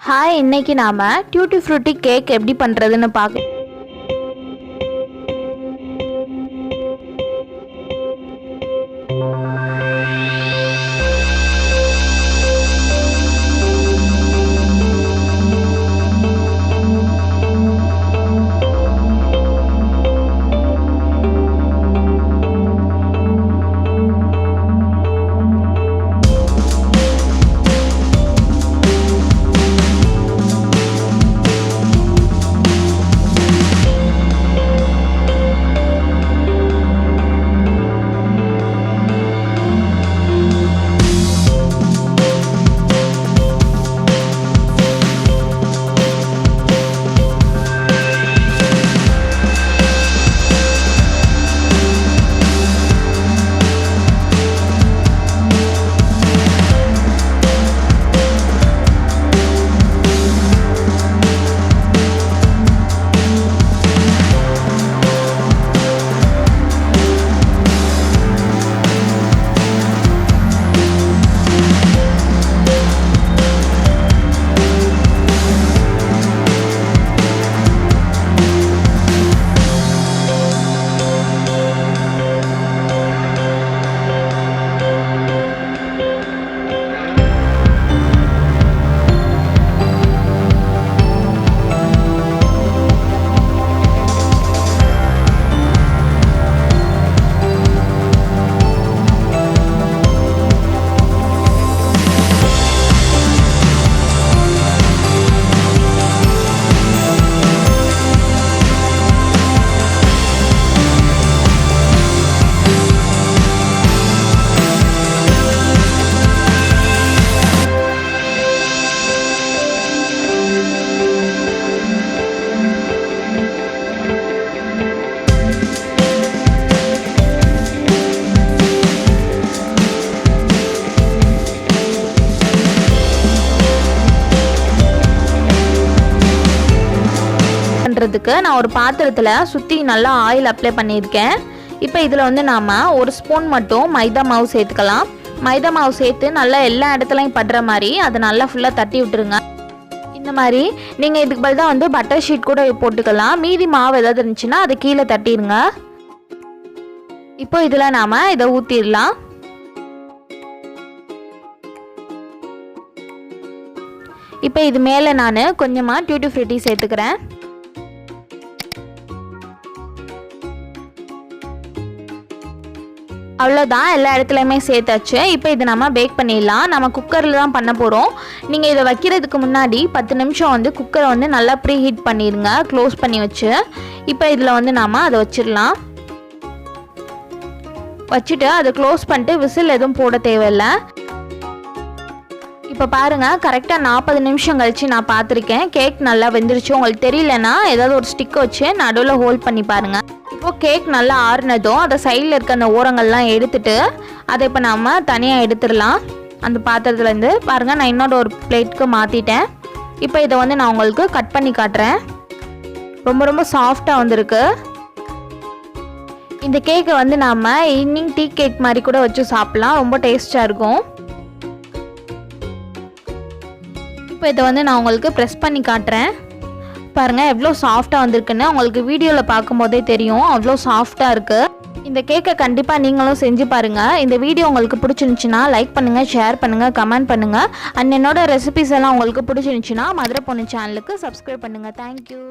Hi, இன்னைக்கு நாம duty Frooti cake எப்படி பண்றதுன்னு பார்க்க. நான் ஒரு பாத்திரத்தில் சுற்றி நல்லா ஆயில் அப்ளை பண்ணியிருக்கேன். இப்போ இதில் வந்து நாம் ஒரு ஸ்பூன் மட்டும் மைதா மாவு சேர்த்துக்கலாம். மைதா மாவு சேர்த்து நல்லா எல்லா இடத்துலையும் படுற மாதிரி அதை நல்லா ஃபுல்லாக தட்டி விட்டுருங்க. இந்த மாதிரி நீங்கள் இதுக்கு பதில் தான் வந்து பட்டர் ஷீட் கூட போட்டுக்கலாம். மீதி மாவு ஏதாவது இருந்துச்சுன்னா அதை கீழே தட்டிடுங்க. இப்போ இதில் நாம் இதை ஊற்றிடலாம். இப்போ இது மேலே நான் கொஞ்சமாக டியூட்டி ஃப்ரூட்டி சேர்த்துக்கிறேன். அவ்வளோதான், எல்லா இடத்துலையுமே சேர்த்தாச்சு. இப்போ இதை நம்ம பேக் பண்ணிடலாம். நம்ம குக்கரில் தான் பண்ண போகிறோம். நீங்கள் இதை வைக்கிறதுக்கு முன்னாடி 10 நிமிஷம் வந்து குக்கரை வந்து நல்லா ப்ரீ ஹீட் பண்ணிடுங்க, க்ளோஸ் பண்ணி வச்சு. இப்போ இதில் வந்து நாம் அதை வச்சிடலாம். வச்சுட்டு அதை க்ளோஸ் பண்ணிட்டு விசில் எதுவும் போட தேவையில்லை. இப்போ பாருங்கள், கரெக்டாக 40 நிமிஷம் கழித்து நான் பார்த்துருக்கேன். கேக் நல்லா வெந்துருச்சு. உங்களுக்கு தெரியலன்னா ஏதாவது ஒரு ஸ்டிக்கை வச்சு நடுவில் ஹோல்ட் பண்ணி பாருங்கள். இப்போது கேக் நல்லா ஆறுனதும் அதை சைடில் இருக்க அந்த ஓரங்கள்லாம் எடுத்துட்டு அதை இப்போ நம்ம தனியாக எடுத்துடலாம். அந்த பாத்திரத்துலேருந்து பாருங்கள், நான் இன்னொரு ஒரு பிளேட்டுக்கு மாற்றிட்டேன். இப்போ இதை வந்து நான் உங்களுக்கு கட் பண்ணி காட்டுறேன். ரொம்ப சாஃப்டாக வந்திருக்கு. இந்த கேக்கை வந்து நம்ம ஈவினிங் டீ கேக் மாதிரி கூட வச்சு சாப்பிட்லாம். ரொம்ப டேஸ்ட்டாக இருக்கும். இப்போ இதை வந்து நான் உங்களுக்கு ப்ரெஸ் பண்ணி காட்டுறேன். பாருங்கள் எவ்வளோ சாஃப்டாக வந்திருக்குன்னு. உங்களுக்கு வீடியோவில் பார்க்கும்போதே தெரியும் அவ்வளோ சாஃப்டாக இருக்குது. இந்த கேக்கை கண்டிப்பாக நீங்களும் செஞ்சு பாருங்கள். இந்த வீடியோ உங்களுக்கு பிடிச்சிருந்துச்சின்னா லைக் பண்ணுங்கள், ஷேர் பண்ணுங்கள், கமெண்ட் பண்ணுங்கள். அண்ட் என்னோட ரெசிபிஸ் எல்லாம் உங்களுக்கு பிடிச்சிருந்துச்சின்னா மதுரை பொண்ணு சேனலுக்கு சப்ஸ்கிரைப் பண்ணுங்கள். தேங்க்யூ.